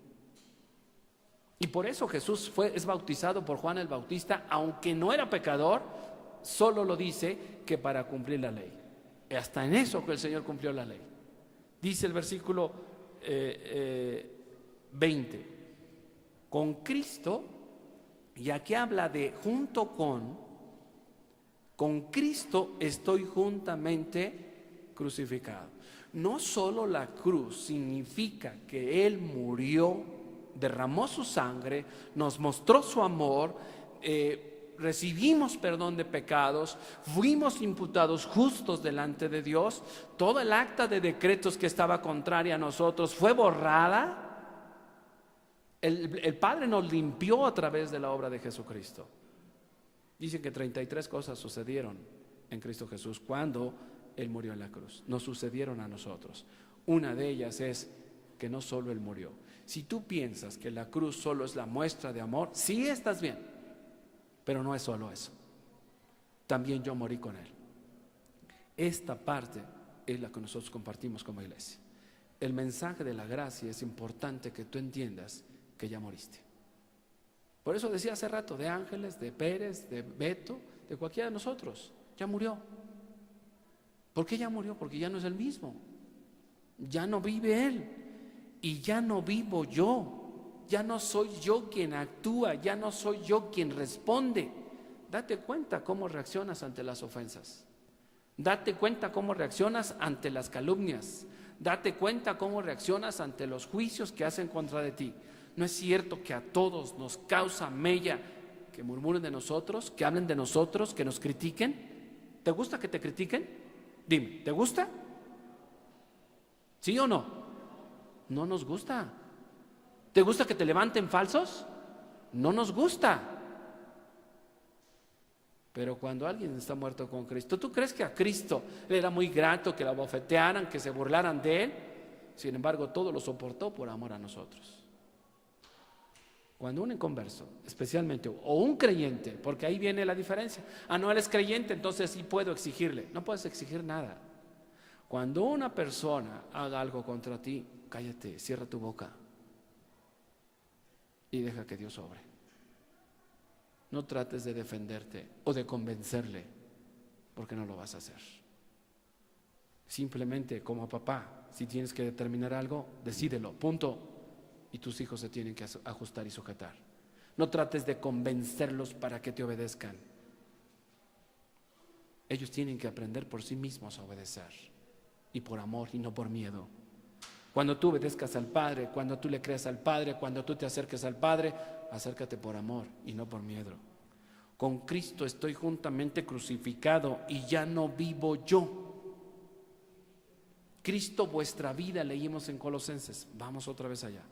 Y por eso Jesús es bautizado por Juan el Bautista, aunque no era pecador, solo lo dice que para cumplir la ley. Hasta en eso que el Señor cumplió la ley. Dice el versículo 20, con Cristo, y aquí habla de junto con Cristo estoy juntamente crucificado. No solo la cruz significa que Él murió, derramó su sangre, nos mostró su amor, recibimos perdón de pecados, fuimos imputados justos delante de Dios, toda el acta de decretos que estaba contraria a nosotros fue borrada. El Padre nos limpió a través de la obra de Jesucristo. Dicen que 33 cosas sucedieron en Cristo Jesús cuando Él murió en la cruz. Nos sucedieron a nosotros. Una de ellas es que no solo Él murió. Si tú piensas que la cruz solo es la muestra de amor, sí estás bien, pero no es solo eso. También yo morí con Él. Esta parte es la que nosotros compartimos como iglesia. El mensaje de la gracia es importante que tú entiendas que ya moriste. Por eso decía hace rato de Ángeles, de Pérez, de Beto, de cualquiera de nosotros, ya murió. ¿Por qué ya murió? Porque ya no es el mismo. Ya no vive Él. Y ya no vivo yo. Ya no soy yo quien actúa, ya no soy yo quien responde. Date cuenta cómo reaccionas ante las ofensas. Date cuenta cómo reaccionas ante las calumnias. Date cuenta cómo reaccionas ante los juicios que hacen contra de ti. ¿No es cierto que a todos nos causa mella que murmuren de nosotros, que hablen de nosotros, que nos critiquen? ¿Te gusta que te critiquen? Dime, ¿te gusta? ¿Sí o no? No nos gusta. ¿Te gusta que te levanten falsos? No nos gusta. Pero cuando alguien está muerto con Cristo, ¿tú crees que a Cristo le era muy grato que la bofetearan, que se burlaran de Él? Sin embargo, todo lo soportó por amor a nosotros. Cuando un inconverso, especialmente, o un creyente, porque ahí viene la diferencia. No, él es creyente, entonces sí puedo exigirle. No puedes exigir nada. Cuando una persona haga algo contra ti, cállate, cierra tu boca y deja que Dios obre. No trates de defenderte o de convencerle, porque no lo vas a hacer. Simplemente como papá, si tienes que determinar algo, decídelo, punto. Y tus hijos se tienen que ajustar y sujetar. No trates de convencerlos para que te obedezcan. Ellos tienen que aprender por sí mismos a obedecer, y por amor y no por miedo. Cuando tú obedezcas al Padre, cuando tú le creas al Padre, cuando tú te acerques al Padre, acércate por amor y no por miedo. Con Cristo estoy juntamente crucificado y ya no vivo yo. Cristo vuestra vida, leímos en Colosenses. Vamos otra vez allá.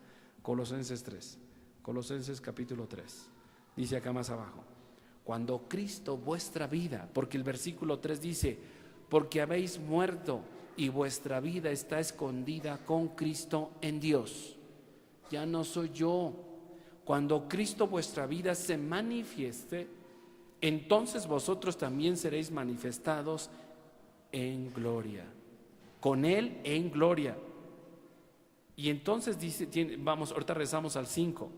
Colosenses 3. Colosenses capítulo 3. Dice acá más abajo. Cuando Cristo vuestra vida, porque el versículo 3 dice, porque habéis muerto y vuestra vida está escondida con Cristo en Dios. Ya no soy yo. Cuando Cristo vuestra vida se manifieste, entonces vosotros también seréis manifestados en gloria, con Él en gloria. Y entonces dice, vamos, ahorita rezamos al 5.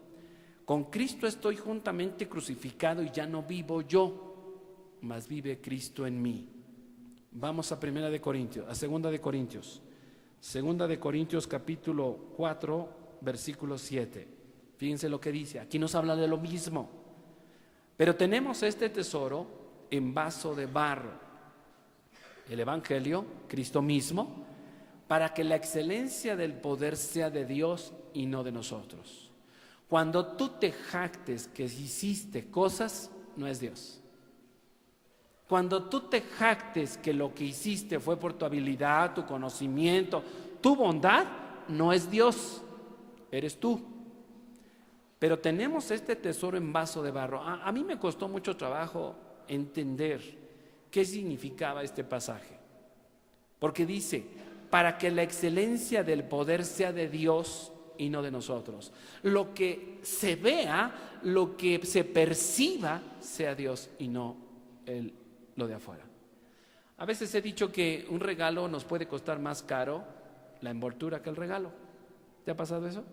Con Cristo estoy juntamente crucificado y ya no vivo yo, mas vive Cristo en mí. Vamos a 2 de Corintios. 2 de Corintios capítulo 4, versículo 7. Fíjense lo que dice. Aquí nos habla de lo mismo. Pero tenemos este tesoro en vaso de barro, el Evangelio, Cristo mismo, para que la excelencia del poder sea de Dios y no de nosotros. Cuando tú te jactes que hiciste cosas, no es Dios. Cuando tú te jactes que lo que hiciste fue por tu habilidad, tu conocimiento, tu bondad, no es Dios, eres tú. Pero tenemos este tesoro en vaso de barro. A mí me costó mucho trabajo entender qué significaba este pasaje. Porque dice, para que la excelencia del poder sea de Dios y no de nosotros. Lo que se vea, lo que se perciba, sea Dios y no lo de afuera. A veces he dicho que un regalo nos puede costar más caro la envoltura que el regalo. ¿Te ha pasado eso?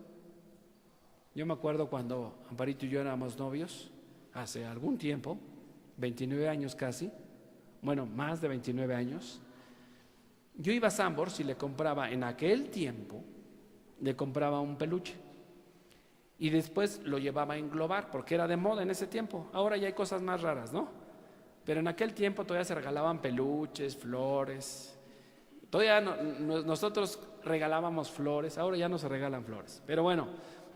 Yo me acuerdo cuando Amparito y yo éramos novios, hace algún tiempo, 29 años casi, bueno, más de 29 años, yo iba a Sanborns y le compraba, en aquel tiempo, le compraba un peluche. Y después lo llevaba a englobar, porque era de moda en ese tiempo. Ahora ya hay cosas más raras, ¿no? Pero en aquel tiempo todavía se regalaban peluches, flores. Todavía nosotros regalábamos flores, ahora ya no se regalan flores. Pero bueno,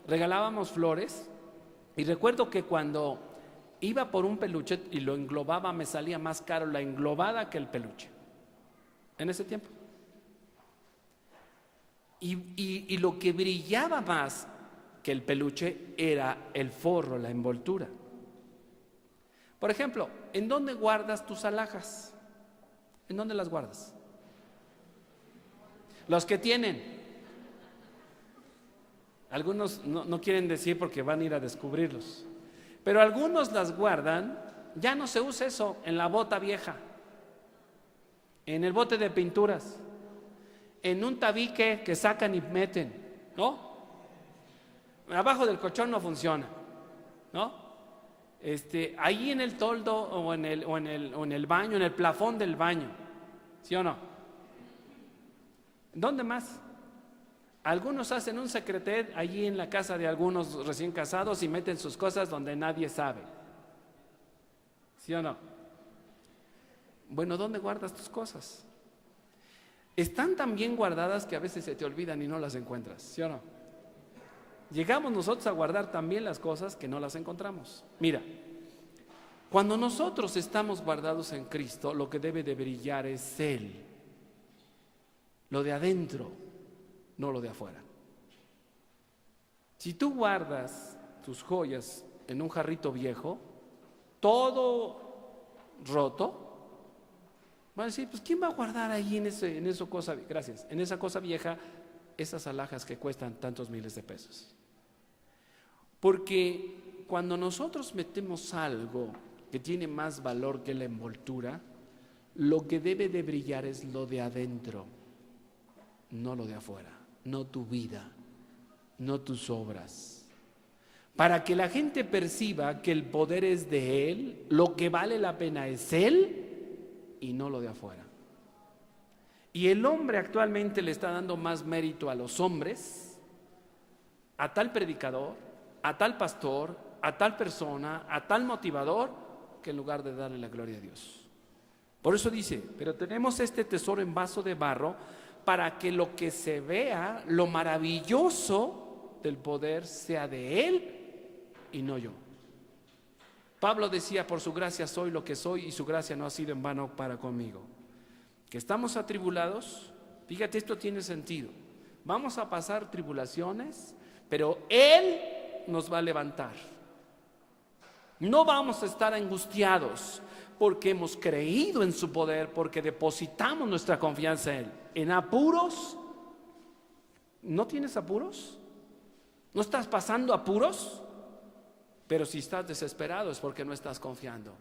regalábamos flores. Y recuerdo que cuando iba por un peluche y lo englobaba, me salía más caro la englobada que el peluche. En ese tiempo. Y lo que brillaba más que el peluche era el forro, la envoltura. Por ejemplo, ¿en dónde guardas tus alhajas? ¿En dónde las guardas? Los que tienen. Algunos no quieren decir porque van a ir a descubrirlos. Pero algunos las guardan, ya no se usa eso, en la bota vieja, en el bote de pinturas, en un tabique que sacan y meten, ¿no? Abajo del colchón no funciona, ¿no? Ahí en el toldo o en el baño, en el plafón del baño, ¿sí o no? ¿Dónde más? Algunos hacen un secretet allí en la casa de algunos recién casados y meten sus cosas donde nadie sabe, ¿sí o no? Bueno, ¿dónde guardas tus cosas? Están tan bien guardadas que a veces se te olvidan y no las encuentras, ¿sí o no? Llegamos nosotros a guardar también las cosas que no las encontramos. Mira, cuando nosotros estamos guardados en Cristo, lo que debe de brillar es Él, lo de adentro, no lo de afuera. Si tú guardas tus joyas en un jarrito viejo, todo roto, van a decir, pues ¿quién va a guardar ahí en esa cosa? Gracias, en esa cosa vieja, esas alhajas que cuestan tantos miles de pesos. Porque cuando nosotros metemos algo que tiene más valor que la envoltura, lo que debe de brillar es lo de adentro, no lo de afuera, no tu vida, no tus obras. Para que la gente perciba que el poder es de Él, lo que vale la pena es Él y no lo de afuera. Y el hombre actualmente le está dando más mérito a los hombres, a tal predicador, a tal pastor, a tal persona, a tal motivador, que en lugar de darle la gloria a Dios. Por eso dice, pero tenemos este tesoro en vaso de barro para que lo que se vea, lo maravilloso del poder sea de Él y no yo. Pablo decía, por su gracia soy lo que soy y su gracia no ha sido en vano para conmigo. Que estamos atribulados, fíjate, esto tiene sentido. Vamos a pasar tribulaciones, pero Él nos va a levantar. No vamos a estar angustiados, porque hemos creído en su poder, porque depositamos nuestra confianza en Él. En apuros, ¿no tienes apuros? ¿No estás pasando apuros? Pero si estás desesperado es porque no estás confiando.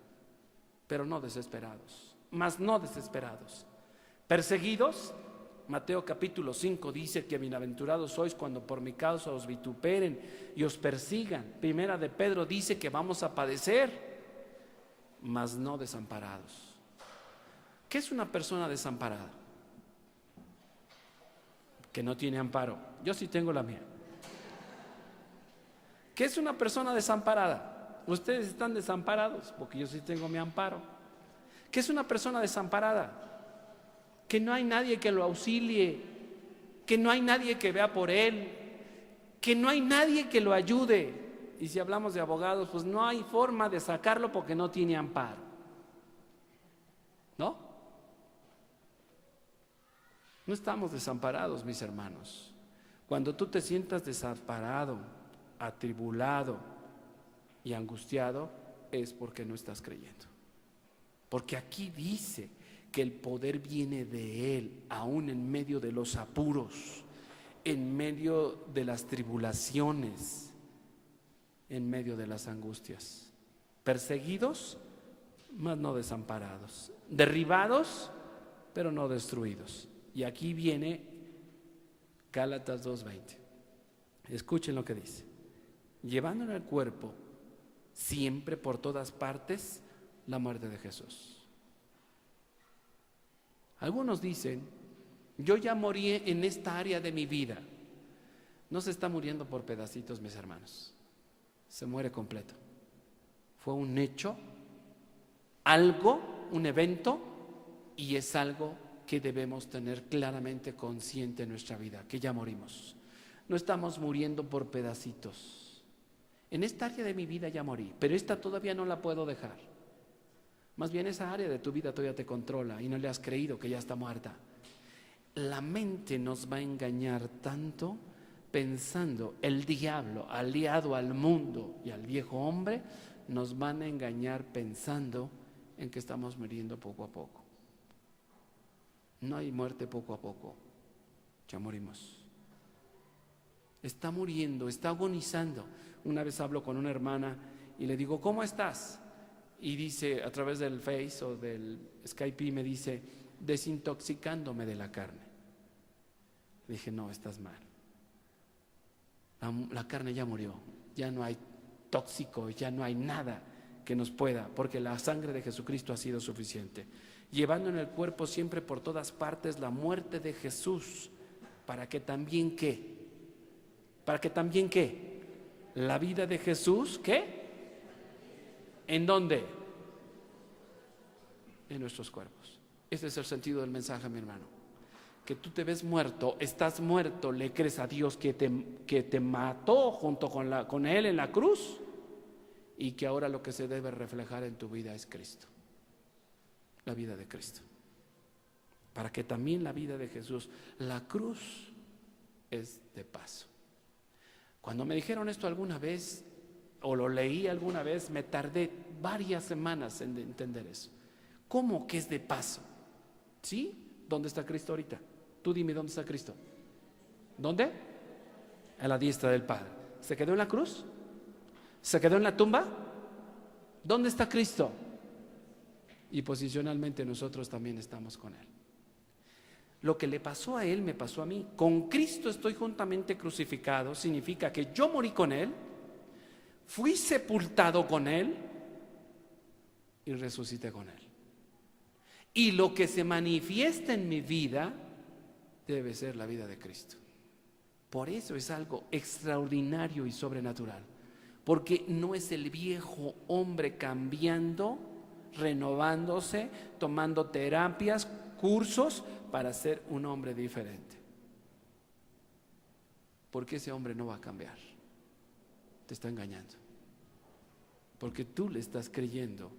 Pero no desesperados, mas no desesperados. Perseguidos, Mateo capítulo 5 dice que bienaventurados sois cuando por mi causa os vituperen y os persigan. Primera de Pedro dice que vamos a padecer, mas no desamparados. ¿Qué es una persona desamparada? Que no tiene amparo. Yo sí tengo la mía. ¿Qué es una persona desamparada? Ustedes están desamparados porque yo sí tengo mi amparo. ¿Qué es una persona desamparada? Que no hay nadie que lo auxilie, que no hay nadie que vea por él, que no hay nadie que lo ayude. Y si hablamos de abogados, pues no hay forma de sacarlo porque no tiene amparo. ¿No? No estamos desamparados, mis hermanos. Cuando tú te sientas desamparado, atribulado y angustiado, es porque no estás creyendo. Porque aquí dice que el poder viene de Él, aún en medio de los apuros, en medio de las tribulaciones, en medio de las angustias. Perseguidos, mas no desamparados. Derribados, pero no destruidos. Y aquí viene Gálatas 2:20. Escuchen lo que dice. Llevando en el cuerpo, siempre por todas partes, la muerte de Jesús. Algunos dicen, yo ya morí en esta área de mi vida. No se está muriendo por pedacitos, mis hermanos. Se muere completo. Fue un hecho, algo, un evento, y es algo que debemos tener claramente consciente en nuestra vida, que ya morimos. No estamos muriendo por pedacitos. En esta área de mi vida ya morí, pero esta todavía no la puedo dejar. Más bien esa área de tu vida todavía te controla y no le has creído que ya está muerta. La mente nos va a engañar tanto pensando, el diablo aliado al mundo y al viejo hombre nos van a engañar pensando en que estamos muriendo poco a poco. No hay muerte poco a poco, ya morimos. Está muriendo, está agonizando. Una vez hablo con una hermana y le digo, ¿cómo estás? Y dice, a través del Face o del Skype, me dice, desintoxicándome de la carne. Le dije, no, estás mal. La carne ya murió, ya no hay tóxico, ya no hay nada que nos pueda, porque la sangre de Jesucristo ha sido suficiente. Llevando en el cuerpo siempre por todas partes la muerte de Jesús, para que también ¿qué? Para que también ¿qué? La vida de Jesús, ¿qué? ¿En dónde? En nuestros cuerpos. Ese es el sentido del mensaje, mi hermano. Que tú te ves muerto, estás muerto, le crees a Dios que te mató junto con Él en la cruz, y que ahora lo que se debe reflejar en tu vida es Cristo. La vida de Cristo. Para que también la vida de Jesús, la cruz es de paso. Cuando me dijeron esto alguna vez, o lo leí alguna vez, me tardé varias semanas en entender eso. ¿Cómo que es de paso? ¿Sí? ¿Dónde está Cristo ahorita? Tú dime, ¿dónde está Cristo? ¿Dónde? A la diestra del Padre. ¿Se quedó en la cruz? ¿Se quedó en la tumba? ¿Dónde está Cristo? Y posicionalmente nosotros también estamos con Él. Lo que le pasó a Él me pasó a mí. Con Cristo estoy juntamente crucificado. Significa que yo morí con Él, fui sepultado con Él y resucité con Él. Y lo que se manifiesta en mi vida debe ser la vida de Cristo. Por eso es algo extraordinario y sobrenatural. Porque no es el viejo hombre cambiando, renovándose, tomando terapias, cursos para ser un hombre diferente. Porque ese hombre no va a cambiar. Te está engañando. Porque tú le estás creyendo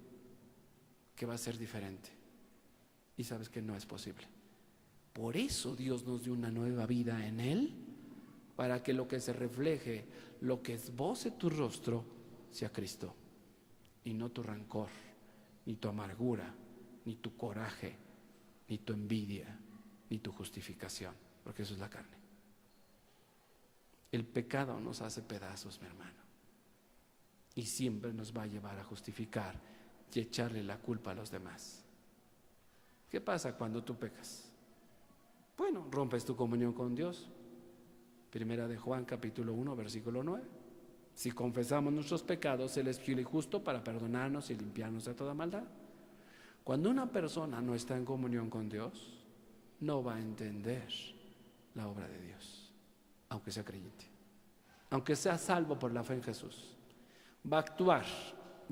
que va a ser diferente. Y sabes que no es posible. Por eso Dios nos dio una nueva vida en Él, para que lo que se refleje, lo que esboce tu rostro, sea Cristo, y no tu rencor, ni tu amargura, ni tu coraje, ni tu envidia, ni tu justificación, porque eso es la carne. El pecado nos hace pedazos, mi hermano, y siempre nos va a llevar a justificar y echarle la culpa a los demás. ¿Qué pasa cuando tú pecas? Bueno, rompes tu comunión con Dios. Primera de Juan, capítulo 1, versículo 9. Si confesamos nuestros pecados, Él es fiel y justo para perdonarnos y limpiarnos de toda maldad. Cuando una persona no está en comunión con Dios, no va a entender la obra de Dios, aunque sea creyente, aunque sea salvo por la fe en Jesús. Va a actuar,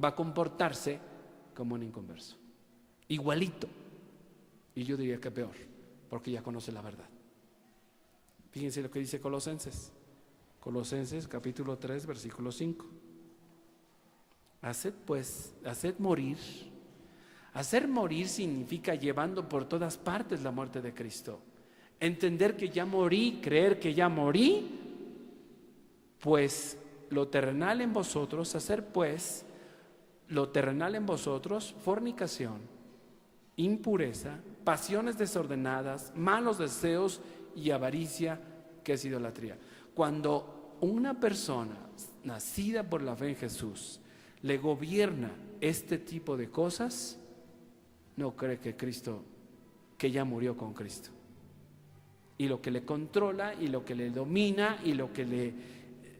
va a comportarse como un inconverso, igualito, y yo diría que peor, porque ya conoce la verdad. Fíjense lo que dice Colosenses capítulo 3, versículo 5. Haced morir. Hacer morir significa llevando por todas partes la muerte de Cristo. Entender que ya morí, creer que ya morí, pues lo terrenal en vosotros, hacer pues lo terrenal en vosotros, fornicación, impureza, pasiones desordenadas, malos deseos y avaricia, que es idolatría. Cuando una persona nacida por la fe en Jesús le gobierna este tipo de cosas, no cree que ya murió con Cristo. Y lo que le controla y lo que le domina y lo que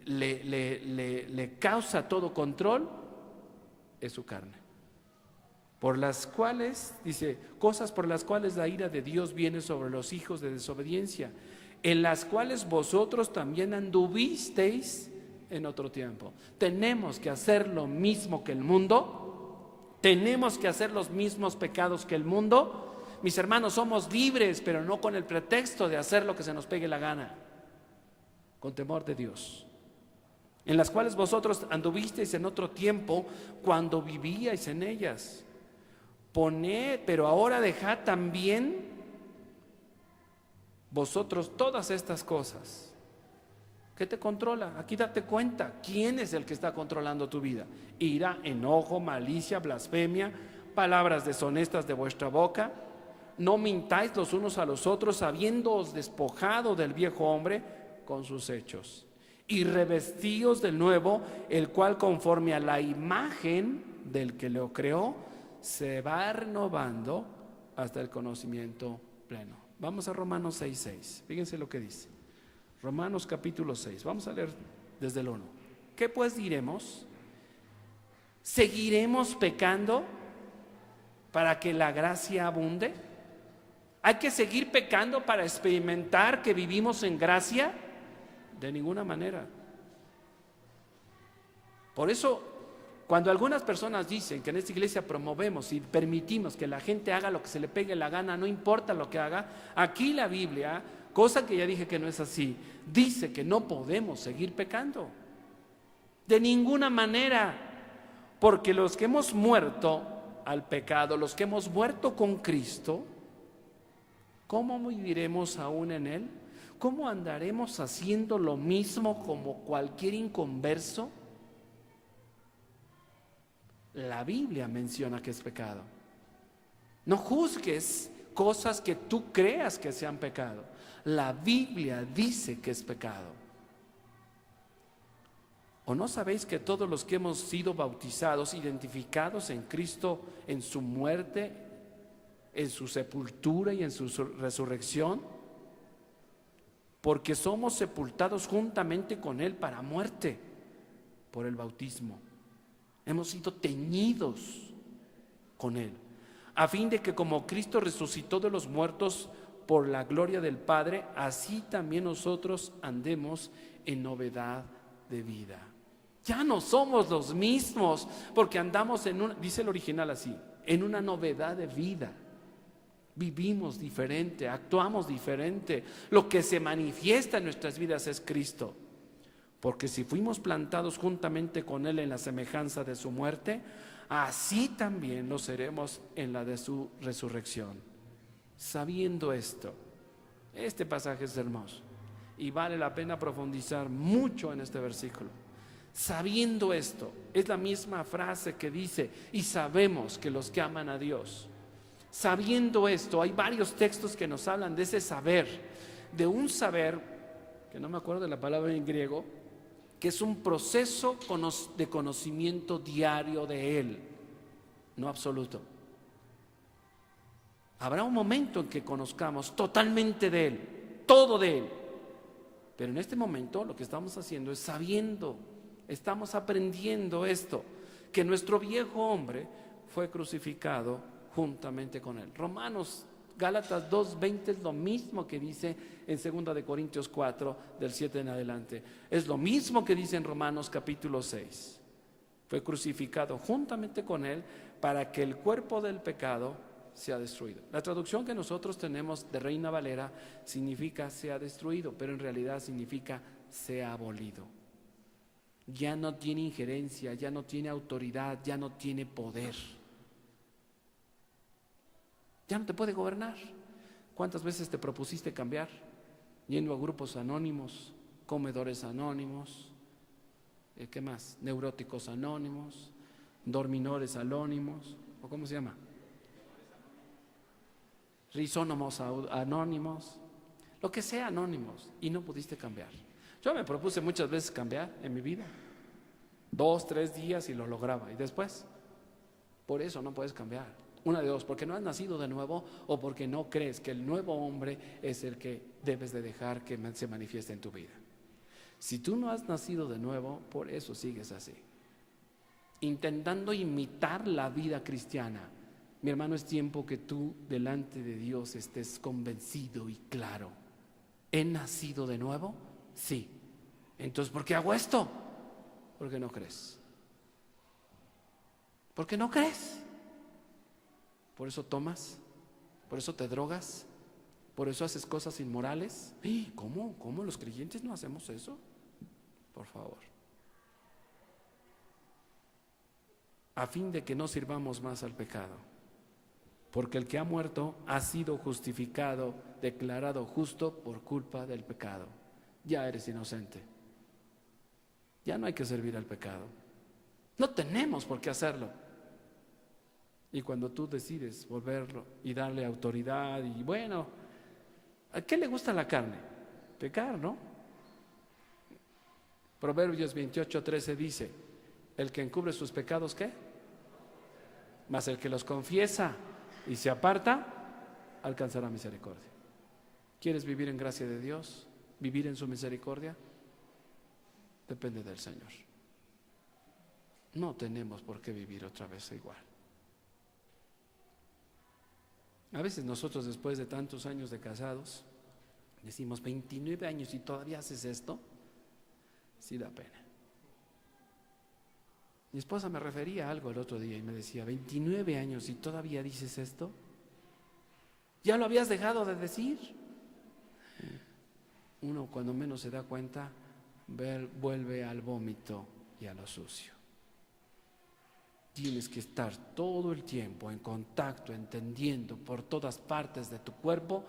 le causa todo control es su carne. Por las cuales, dice, cosas por las cuales la ira de Dios viene sobre los hijos de desobediencia, en las cuales vosotros también anduvisteis en otro tiempo. Tenemos que hacer lo mismo que el mundo, tenemos que hacer los mismos pecados que el mundo. Mis hermanos, somos libres, pero no con el pretexto de hacer lo que se nos pegue la gana, con temor de Dios. En las cuales vosotros anduvisteis en otro tiempo cuando vivíais en ellas. Poned, pero ahora dejad también vosotros todas estas cosas. ¿Qué te controla? Aquí date cuenta, ¿quién es el que está controlando tu vida? Ira, enojo, malicia, blasfemia, palabras deshonestas de vuestra boca. No mintáis los unos a los otros, habiéndoos despojado del viejo hombre con sus hechos, y revestíos del nuevo, el cual conforme a la imagen del que lo creó, se va renovando hasta el conocimiento pleno. Vamos a Romanos 6:6. Fíjense lo que dice. Romanos capítulo 6. Vamos a leer desde el 1. ¿Qué pues diremos? ¿Seguiremos pecando para que la gracia abunde? ¿Hay que seguir pecando para experimentar que vivimos en gracia? De ninguna manera. Por eso, cuando algunas personas dicen que en esta iglesia promovemos y permitimos que la gente haga lo que se le pegue la gana, no importa lo que haga, aquí la Biblia, cosa que ya dije que no es así, dice que no podemos seguir pecando. De ninguna manera, porque los que hemos muerto al pecado, los que hemos muerto con Cristo, ¿cómo viviremos aún en Él? ¿Cómo andaremos haciendo lo mismo como cualquier inconverso? La Biblia menciona que es pecado. No juzgues cosas que tú creas que sean pecado. La Biblia dice que es pecado. ¿O no sabéis que todos los que hemos sido bautizados, identificados en Cristo, en su muerte, en su sepultura y en su resurrección, porque somos sepultados juntamente con Él para muerte por el bautismo? Hemos sido teñidos con Él, a fin de que como Cristo resucitó de los muertos por la gloria del Padre, así también nosotros andemos en novedad de vida. Ya no somos los mismos, porque andamos dice el original así, en una novedad de vida. Vivimos diferente, actuamos diferente. Lo que se manifiesta en nuestras vidas es Cristo. Porque si fuimos plantados juntamente con Él en la semejanza de su muerte, así también lo seremos en la de su resurrección. Sabiendo esto, este pasaje es hermoso y vale la pena profundizar mucho en este versículo. Sabiendo esto, es la misma frase que dice, y sabemos que los que aman a Dios. Sabiendo esto, hay varios textos que nos hablan de ese saber, de un saber, que no me acuerdo de la palabra en griego, que es un proceso de conocimiento diario de Él, no absoluto. Habrá un momento en que conozcamos totalmente de Él, todo de Él. Pero en este momento lo que estamos haciendo es sabiendo, estamos aprendiendo esto, que nuestro viejo hombre fue crucificado juntamente con Él. Gálatas 2:20 es lo mismo que dice en 2 de Corintios 4, del 7 en adelante. Es lo mismo que dice en Romanos capítulo 6. Fue crucificado juntamente con Él para que el cuerpo del pecado sea destruido. La traducción que nosotros tenemos de Reina Valera significa sea destruido, pero en realidad significa sea abolido. Ya no tiene injerencia, ya no tiene autoridad, ya no tiene poder. Ya no te puede gobernar. ¿Cuántas veces te propusiste cambiar? Yendo a grupos anónimos, comedores anónimos, ¿qué más? Neuróticos anónimos, dorminores anónimos, ¿o cómo se llama? Risónomos anónimos, lo que sea anónimos, y no pudiste cambiar. Yo me propuse muchas veces cambiar en mi vida, 2, 3 días y lo lograba, y después, por eso no puedes cambiar. Una de dos, porque no has nacido de nuevo o porque no crees que el nuevo hombre es el que debes de dejar que se manifieste en tu vida. Si tú no has nacido de nuevo, por eso sigues así, intentando imitar la vida cristiana. Mi hermano, es tiempo que tú delante de Dios estés convencido y claro. ¿He nacido de nuevo? Sí. Entonces, ¿por qué hago esto? Porque no crees. Porque no crees. Por eso tomas, por eso te drogas, por eso haces cosas inmorales. ¿Cómo? ¿Cómo los creyentes no hacemos eso? Por favor. A fin de que no sirvamos más al pecado. Porque el que ha muerto ha sido justificado, declarado justo por culpa del pecado. Ya eres inocente. Ya no hay que servir al pecado. No tenemos por qué hacerlo. Y cuando tú decides volverlo y darle autoridad, y bueno, ¿a qué le gusta la carne? Pecar, ¿no? Proverbios 28:13 dice, el que encubre sus pecados, ¿qué? Mas el que los confiesa y se aparta, alcanzará misericordia. ¿Quieres vivir en gracia de Dios? ¿Vivir en su misericordia? Depende del Señor. No tenemos por qué vivir otra vez igual. A veces nosotros, después de tantos años de casados, decimos 29 años y todavía haces esto. Sí da pena. Mi esposa me refería a algo el otro día y me decía, 29 años y todavía dices esto. ¿Ya lo habías dejado de decir? Uno, cuando menos se da cuenta, vuelve al vómito y a lo sucio. Tienes que estar todo el tiempo en contacto, entendiendo por todas partes de tu cuerpo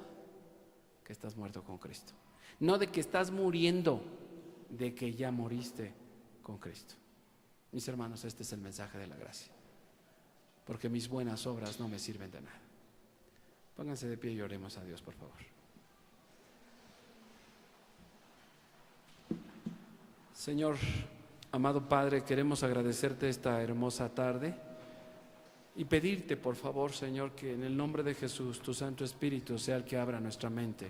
que estás muerto con Cristo. No de que estás muriendo, de que ya moriste con Cristo. Mis hermanos, este es el mensaje de la gracia. Porque mis buenas obras no me sirven de nada. Pónganse de pie y oremos a Dios, por favor. Señor, amado Padre, queremos agradecerte esta hermosa tarde y pedirte, por favor, Señor, que en el nombre de Jesús, tu Santo Espíritu sea el que abra nuestra mente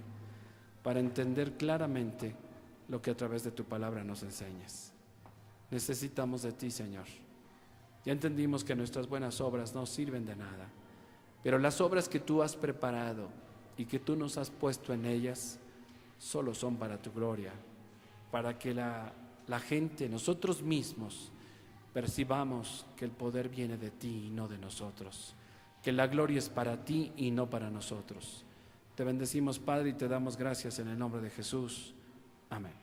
para entender claramente lo que a través de tu palabra nos enseñas. Necesitamos de ti, Señor. Ya entendimos que nuestras buenas obras no sirven de nada, pero las obras que tú has preparado y que tú nos has puesto en ellas solo son para tu gloria, para que la gente, nosotros mismos, percibamos que el poder viene de ti y no de nosotros, que la gloria es para ti y no para nosotros. Te bendecimos, Padre, y te damos gracias en el nombre de Jesús. Amén.